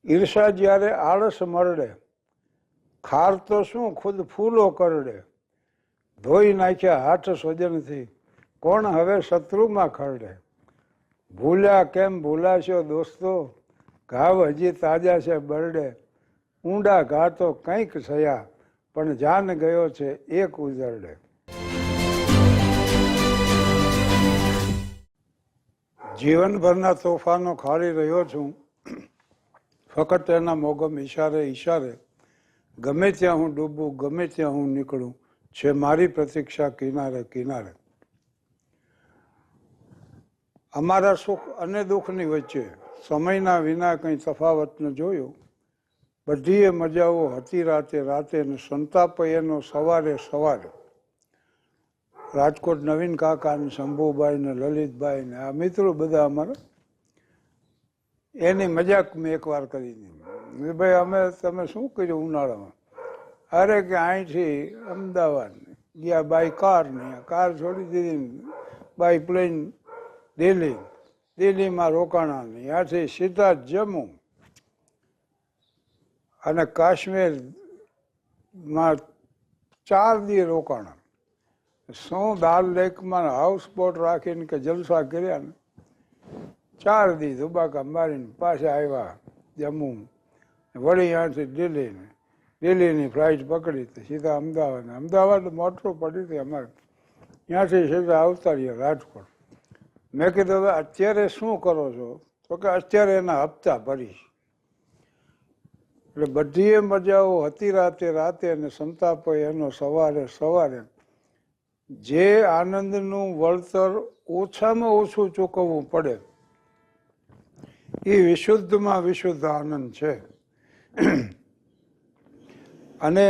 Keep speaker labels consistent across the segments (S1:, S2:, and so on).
S1: ઈર્ષા જ્યારે આળસ મરડે, ખાર તો શું ખુદ ફૂલો કરડે, ધોઈ નાખ્યા હાથ સ્વજનથી, કોણ હવે શત્રુમાં ખરડે. ભૂલ્યા કેમ ભૂલાશો દોસ્તો, ઘાવ હજી તાજા છે બરડે. ઊંડા ઘા તો કંઈક થયા, પણ જાન ગયો છે એક ઉજરડે. જીવનભરના તોફાનો ખાળી રહ્યો છું, ફક્ત એના મોગમ ઈશારે ઈશારે. ગમે ત્યાં હું ડૂબું, ગમે ત્યાં હું નીકળું, છે મારી પ્રતીક્ષા કિનારે કિનારે. અમારા સુખ અને દુઃખની વચ્ચે સમયના વિના કંઈ તફાવત ન જોયો. બધીએ મજાઓ હતી રાતે રાતે ને સંતાપ એનો સવારે સવારે. રાજકોટ નવીન કાકા ને શંભુભાઈ ને લલિતભાઈ ને આ મિત્રો બધા અમારા, એની મજાક મેં એકવાર કરી દીધી. ભાઈ અમે તમે શું કર્યું ઉનાળામાં? અરે કે અહીંથી અમદાવાદ ગયા બાય કાર ને કાર છોડી દીધી, બાય પ્લેન દિલ્હી, દિલ્હીમાં રોકાણા ને ત્યાંથી સીધા જમ્મુ અને કાશ્મીરમાં 4 દી રોકાણા. શું દાલ લેકમાં હાઉસ બોટ રાખીને કે જલસા કર્યા ને 4 દી ધુબાકા મારીને પાછા આવ્યા જમ્મુ. વળી ત્યાંથી દિલ્હી ને દિલ્હીની ફ્લાઇટ પકડી તો સીધા અમદાવાદ. અમદાવાદ મોટું પડી હતી અમારે, ત્યાંથી સીધા આવતા રહ્યા રાજકોટ. મેં કીધું હવે અત્યારે શું કરો છો? તો કે અત્યારે એના હપ્તા ભરીશ. એટલે બધીએ મજાઓ હતી રાતે રાતે અને સંતાપો એનો સવારે સવારે. જે આનંદનું વળતર ઓછામાં ઓછું ચૂકવવું પડે એ વિશુદ્ધમાં વિશુદ્ધ આનંદ છે. અને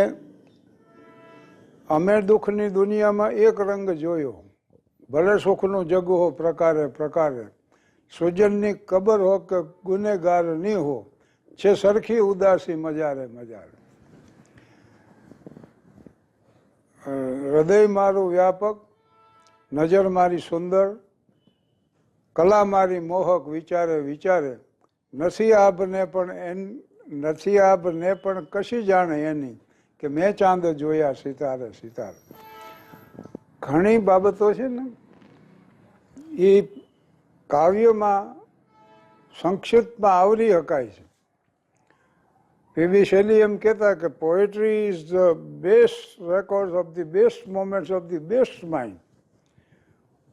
S1: અમે દુઃખની દુનિયામાં એક રંગ જોયો, ભલે સુખનું જગ હો પ્રકારે પ્રકારે, સુજનની કબર હો કે ગુનેગાર ની હો, છે સરખી ઉદાસી મજારે મજારે. હૃદય મારું વ્યાપક, નજર મારી સુંદર, કલા મારી મોહક વિચારે વિચારે. નથી આભને પણ કશી જાણે એની, કે મેં ચાંદ જોયા સિતારે સિતારે. ઘણી બાબતો છે ને એ કાવ્યમાં સંક્ષિપ્તમાં આવરી શકાય છે. પીબી શૈલી એમ કહેતા કે poetry is the best record of the best moments of the best mind.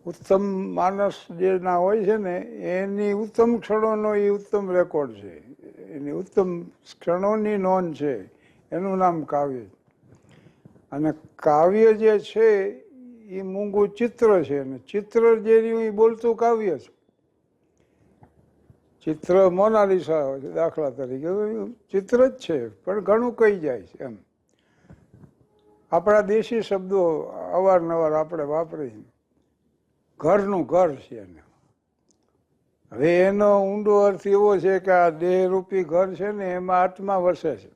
S1: ઉત્તમ માણસ જે ના હોય છે ને એની ઉત્તમ ક્ષણોનો એ ઉત્તમ રેકોર્ડ છે, એની ઉત્તમ ક્ષણોની નોંધ છે, એનું નામ કાવ્ય. અને કાવ્ય જે છે એ મૂંગું ચિત્ર છે, અને ચિત્ર જે રહ્યું એ બોલતું કાવ્ય છે. ચિત્ર મોનાલિસા હોય છે દાખલા તરીકે, ચિત્ર જ છે પણ ઘણું કહી જાય છે એમ. આપણા દેશી શબ્દો અવારનવાર આપણે વાપરીએ. ઘરનું ઘર છે એને. હવે એનો ઊંડો અર્થ એવો છે કે આ દેહરૂપી ઘર છે ને એમાં આત્મા વસે છે,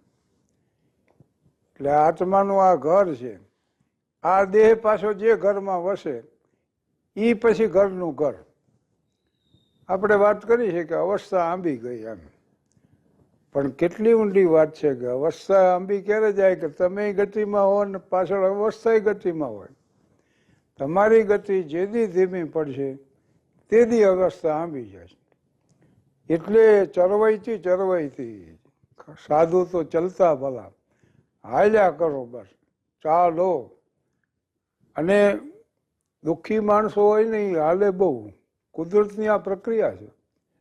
S1: એટલે આત્માનું આ ઘર છે. આ દેહ પાછો જે ઘરમાં વસે એ પછી ઘરનું ઘર. આપણે વાત કરી છે કે અવસ્થા આંબી ગઈ એમ, પણ કેટલી ઊંડી વાત છે કે અવસ્થા આંબી ક્યારે જાય કે તમે ગતિમાં હો ને પાછળ અવસ્થા ગતિમાં હોય. તમારી ગતિ જેદી ધીમી પડશે તેદી અવસ્થા આંબી જાય. એટલે ચરવાઈથી સાધુ તો ચલતા ભલા, હાલ્યા કરો બસ, ચાલો. અને દુઃખી માણસો હોય ને એ હાલે બહુ. કુદરતની આ પ્રક્રિયા છે.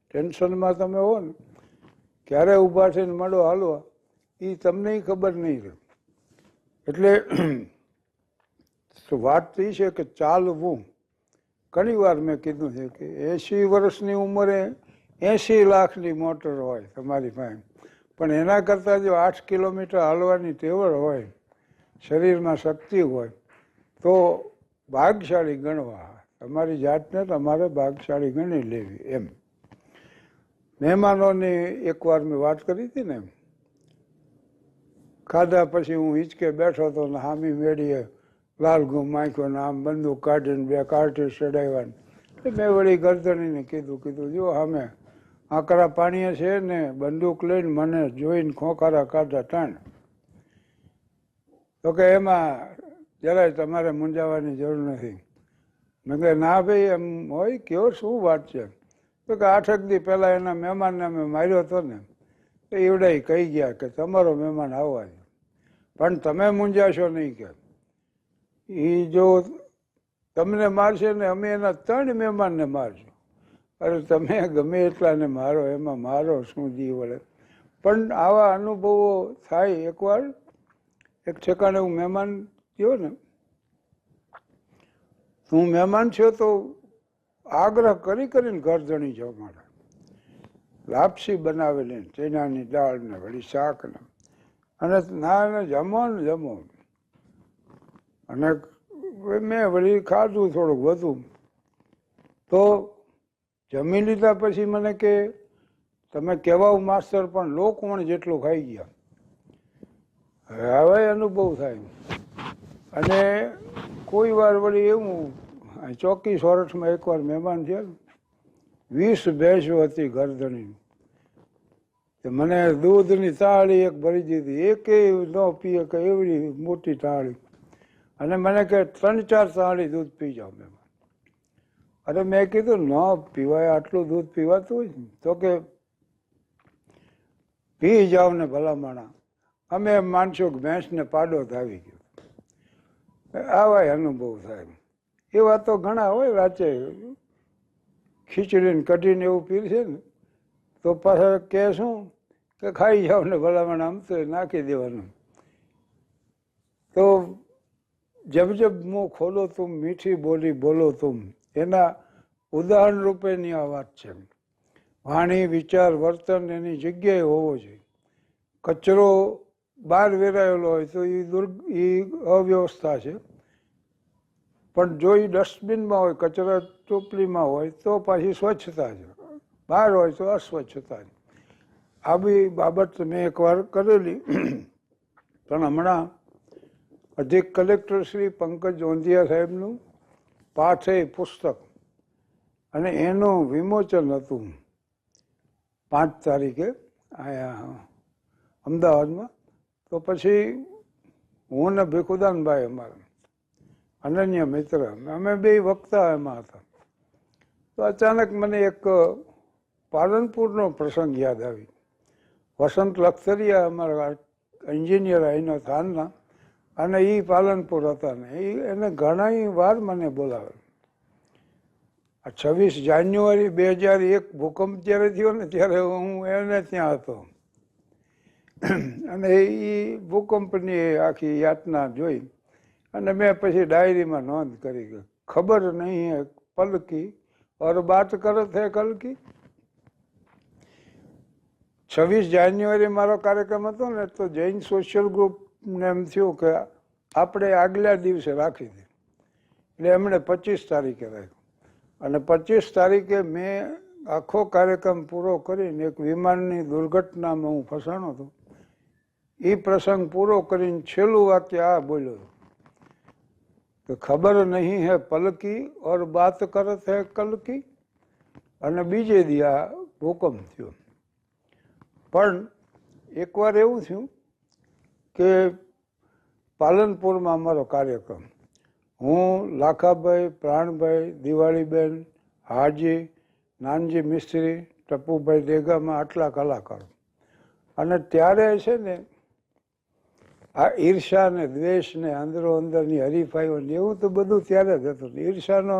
S1: ટેન્શનમાં તમે હો ને ક્યારે ઊભા થઈને મળો હાલવા એ તમને ખબર નહીં રહે. એટલે વાત તો એ છે કે ચાલવું. ઘણી વાર મેં કીધું છે કે 80 વર્ષની ઉંમરે 80 લાખની મોટર હોય તમારી પાસે, પણ એના કરતાં જો 8 કિલોમીટર હાલવાની ટેવડ હોય, શરીરમાં શક્તિ હોય, તો ભાગશાળી ગણવા. તમારી જાતને તમારે ભાગશાળી ગણી લેવી એમ. મહેમાનોની એકવાર મેં વાત કરી હતી ને, ખાધા પછી હું હિંચકે બેઠો હતો ને હામી મેળીએ લાલ ઘૂમ આંખ્યો ને આમ બંદૂક કાઢીને 2 કાર્ટ્રીજ ચડાવ્યા. મેં વળી ગરદણીને કીધું જો સામે આકરા પાણીએ છે ને બંદૂક લઈને મને જોઈને ખોખારા કાઢા ટાણ. તો કે એમાં જરાય તમારે મૂંઝાવાની જરૂર નથી. મેં કહે ના ભાઈ એમ હોય કયો શું વાત છે? તો કે 8 દી પહેલાં એના મહેમાનને અમે માર્યો હતો ને તો એવડે કહી ગયા કે તમારો મહેમાન આવવા છે, પણ તમે મૂંઝાશો નહીં કે એ જો તમને મારશે ને અમે એના 3 મહેમાનને મારશું. અરે તમે ગમે એટલાને મારો, એમાં મારો શું જી વળે. પણ આવા અનુભવો થાય. એકવાર એક ઠેકાણે હું મહેમાન થયો ને, હું મહેમાન થયો તો આગ્રહ કરીને ઘર જણી જાઉં મારે. લાપસી બનાવેલી ચણાની દાળ ને વળી શાક ને, અને ના જમો ને જમો. અને મેં વળી ખાધું થોડુંક વધુ. તો જમી લીધા પછી મને કે તમે કહેવાઓ માસ્તર પણ લોકોણ જેટલું ખાઈ ગયા. હવે અનુભવ થાય. અને કોઈ વાર વળી એવું ચોકી સોરઠમાં એકવાર મહેમાન થયા, 20 ભેંસો હતી ગરદણી. મને દૂધની તાળી એક ભરી દીધી, એકેય ન પીએ કે એવડી મોટી તાળી. અને મને કે 3-4 તાળી દૂધ પી જાઓ મહેમાન. અરે મેં કીધું ન પીવાય, આટલું દૂધ પીવાતું હોય. તો કે પી જાઓ ને ભલામણા, અમે એમ માનશું કે ભેંસને પાડો ધાવી ગયો. આવા અનુભવ થાય. એવા તો ઘણા હોય. રાતે ખીચડીને કઢીને એવું પીરશે ને તો પાછા કે શું કે ખાઈ જાઓ ને ભલામણ, આમ તો નાખી દેવાનું. તો જબ જબ મુંહ ખોલો તુમ, મીઠી બોલી બોલો તુમ, એના ઉદાહરણ રૂપેની આ વાત છે. વાણી, વિચાર, વર્તન એની જગ્યાએ હોવો જોઈએ. કચરો બહાર વેરાયેલો હોય તો એ અવ્યવસ્થા છે. પણ જો એ ડસ્ટબિનમાં હોય, કચરા ટોપલીમાં હોય તો પાછી સ્વચ્છતા છે. બહાર હોય તો અસ્વચ્છતા છે. આ બી બાબત મેં એકવાર કરેલી. પણ હમણાં અધિક કલેક્ટર શ્રી પંકજ ઓંધિયા સાહેબનું પાઠે પુસ્તક અને એનું વિમોચન હતું 5 તારીખે અહીંયા અમદાવાદમાં. તો પછી હું ને ભીખુદાનભાઈ અમારા અનન્ય મિત્ર, અમે 2 વક્તા એમાં હતા. તો અચાનક મને એક પાલનપુરનો પ્રસંગ યાદ આવી. વસંત લખતરિયા અમારા એન્જિનિયર અહીંના થાનના, અને એ પાલનપુર હતા ને એને ઘણી વાર મને બોલાવે. 26 જાન્યુઆરી 2001 ભૂકંપ જ્યારે થયો ને ત્યારે હું એને ત્યાં હતો. અને એ ભૂકંપની આખી યાતના જોઈ અને મેં પછી ડાયરીમાં નોંધ કરી કે ખબર નહીં હે પલકી ઓર બાત કરત હે કલકી. 26 જાન્યુઆરી મારો કાર્યક્રમ હતો ને તો જૈન સોશિયલ ગ્રુપને એમ થયું કે આપણે આગલા દિવસે રાખી દઈએ. એટલે એમણે 25 તારીખે રાખ્યો. અને 25 તારીખે મેં આખો કાર્યક્રમ પૂરો કરીને એક વિમાનની દુર્ઘટનામાં હું ફસાણો હતો. એ પ્રસંગ પૂરો કરીને છેલ્લું વાક્ય આ બોલ્યો કે ખબર નહીં હે પલકી ઓર બાત કરત હે કલકી. અને બીજે દી આ ભૂકંપ થયો. પણ એકવાર એવું થયું કે પાલનપુરમાં અમારો કાર્યક્રમ, હું, લાખાભાઈ, પ્રાણભાઈ, દિવાળીબેન, હાજી, નાનજી મિસ્ત્રી, ટપુભાઈ દેગામાં, આટલા કલાકારો. અને ત્યારે છે ને આ ઈર્ષા ને દ્વેષ ને અંદરો અંદરની હરીફાઈઓ ને એવું તો બધું ત્યારે જ હતું. ઈર્ષાનો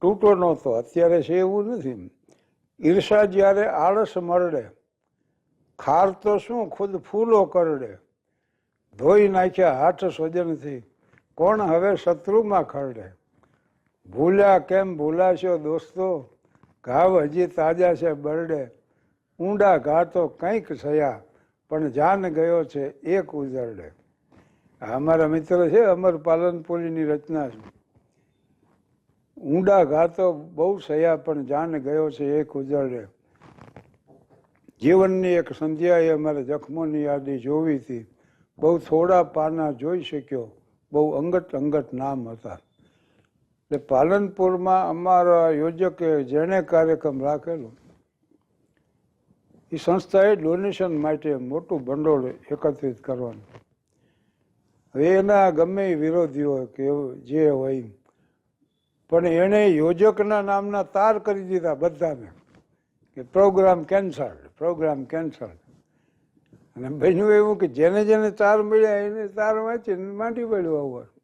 S1: તૂટો નહોતો. અત્યારે છે એવું નથી. ઈર્ષા જ્યારે આળસ મરડે, ખાર તો શું ખુદ ફૂલો કરડે, ધોઈ નાખ્યા હાથ સ્વજનથી, કોણ હવે શત્રુમાં ખરડે. ભૂલ્યા કેમ ભૂલાશો દોસ્તો, ઘાવ હજી તાજા છે બરડે. ઊંડા ઘા તો કંઈક થયા પણ જાન ગયો છે એક ઉજરડે. અમારા મિત્ર છે, અમર પાલનપુરીની રચના છે. ઊંડા ઘા તો બહુ સયા પણ જાન ગયો છે એક ઉજરડે. જીવનની એક સંધ્યાએ અમારે જખમોની યાદી જોવી હતી. બહુ થોડા પાના જોઈ શક્યો, બહુ અંગત અંગત નામ હતા. એટલે પાલનપુરમાં અમારા યોજકે જેણે કાર્યક્રમ રાખેલો એ સંસ્થાએ ડોનેશન માટે મોટું ભંડોળ એકત્રિત કરવાનું. હવે એના ગમે એ વિરોધીઓ કે જે હોય, પણ એણે યોજકના નામના તાર કરી દીધા બધાને કે પ્રોગ્રામ કેન્સલ. અને બન્યું એવું કે જેને જેને તાર મળ્યા એને તાર વાંચીને માંડી પડ્યું આવવાનું.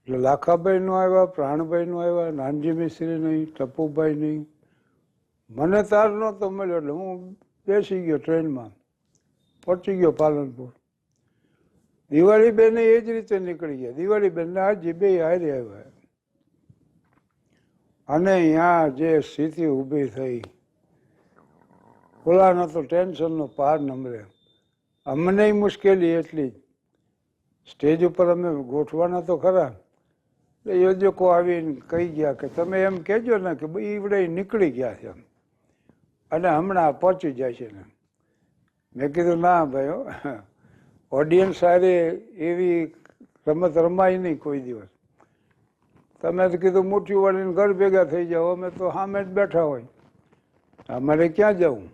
S1: એટલે લાખાભાઈનું આવ્યા, પ્રાણભાઈનું આવ્યા, નાનજી મિસ્ત્રી નહીં, ટપુભાઈ નહીં. મને તાર નહોતો મળ્યો એટલે હું બેસી ગયો ટ્રેનમાં, પહોંચી ગયો પાલનપુર. દિવાળીબેન એ જ રીતે નીકળી ગયા. દિવાળીબેન હાજી બે હારે આવ્યા. અને અહીંયા જે સ્થિતિ ઊભી થઈ, ઓલાનો તો ટેન્શનનો પાર નમરે. અમને મુશ્કેલી એટલી જ. સ્ટેજ ઉપર અમે ગોઠવાના તો ખરા, એટલે યોજકો આવીને કહી ગયા કે તમે એમ કહેજો ને કે ભાઈ ઈવડે નીકળી ગયા છે અને હમણાં પહોંચી જાય છે ને. મેં કીધું ના ભાઈ, ઓડિયન્સ સાથે એવી રમત રમાય નહીં કોઈ દિવસ. તમે તો કીધું મુઠ્ઠી વાળીને ઘર ભેગા થઈ જાઓ, અમે તો સામે જ બેઠા હોય, અમારે ક્યાં જવું?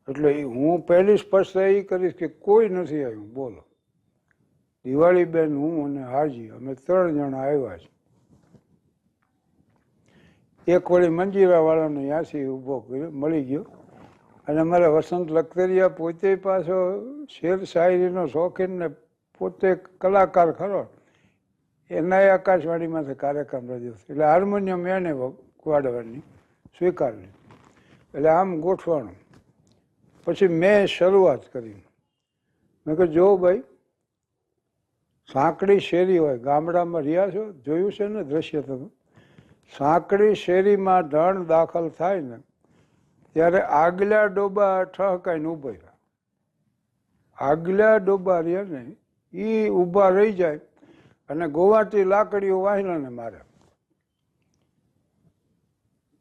S1: એટલે હું પહેલી સ્પષ્ટતા એ કરીશ કે કોઈ નથી આવ્યું. બોલો, દિવાળીબેન, હું અને હાજી, અમે 3 જણા આવ્યા છે. એક વળી મંજીરાવાળાને ત્યાંથી ઊભો કર્યો, મળી ગયો. અને અમારા વસંત લખતરિયા પોતે પાછો શેર શાયરીનો શોખીન ને પોતે કલાકાર ખરો, એના આકાશવાણીમાંથી કાર્યક્રમ રજૂ થયો. એટલે હાર્મોનિયમ એને વાડવાની સ્વીકારી. એટલે આમ ગોઠવાનું. પછી મેં શરૂઆત કરી. મેં કહ્યું જો ભાઈ, સાંકડી શેરી હોય, ગામડામાં રહ્યા છો, જોયું છે ને દ્રશ્ય તમે? સાંકડી શેરીમાં ધણ દાખલ થાય ને ત્યારે આગલા ડોબા ઠહકાઈને ઊભા રહ્યા. આગલા ડોબા રહ્યા ને એ ઊભા રહી જાય અને ગોવાટી લાકડીઓ વાહિલાને મારે.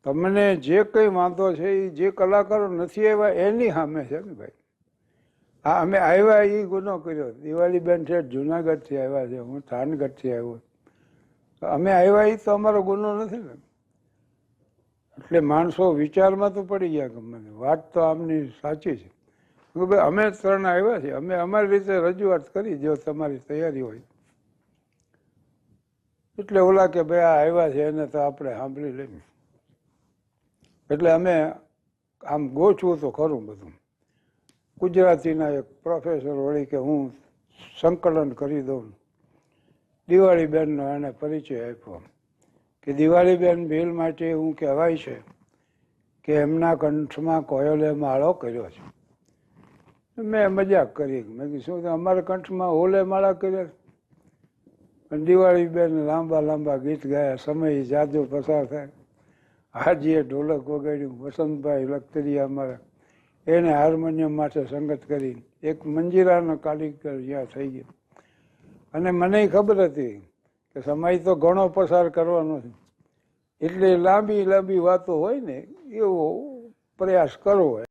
S1: તમને જે કંઈ વાંધો છે એ જે કલાકારો નથી આવ્યા એની સામે છે ને ભાઈ. હા, અમે આવ્યા એ ગુનો કર્યો. દિવાળીબેન છે જુનાગઢથી આવ્યા છે, હું થાનગઢથી આવ્યો. અમે આવ્યા એ તો અમારો ગુનો નથી ને. એટલે માણસો વિચારમાં તો પડી ગયા કે મને વાત તો આમની સાચી છે. ભાઈ અમે 3 આવ્યા છીએ, અમે અમારી રીતે રજૂઆત કરી, જો તમારી તૈયારી હોય. એટલે ઓલા કે ભાઈ આ આવ્યા છે એને તો આપણે સાંભળી લઈએ. એટલે અમે આમ ગોઠવું તો ખરું બધું. ગુજરાતીના એક પ્રોફેસર વળી કે હું સંકલન કરી દઉં. દિવાળીબેનનો એને પરિચય આપ્યો કે દિવાળીબેન ભીલ માટે એવું કહેવાય છે કે એમના કંઠમાં કોયલે માળો કર્યો છે. મેં મજાક કરી. મેં કીધું શું અમારા કંઠમાં હોલે માળા કર્યા? પણ દિવાળીબેન લાંબા લાંબા ગીત ગાયા. સમય જાજો પસાર થાય. હાજીએ ઢોલક વગાડ્યું. વસંતભાઈ લખતરિયા અમારા, એને હાર્મોનિયમ માટે સંગત કરી. એક મંજીરાનો કારીગર ત્યાં થઈ ગયો. અને મને ખબર હતી કે સમય તો ઘણો પસાર કરવાનો છે, એટલે લાંબી લાંબી વાતો હોય ને એવો પ્રયાસ કરવો.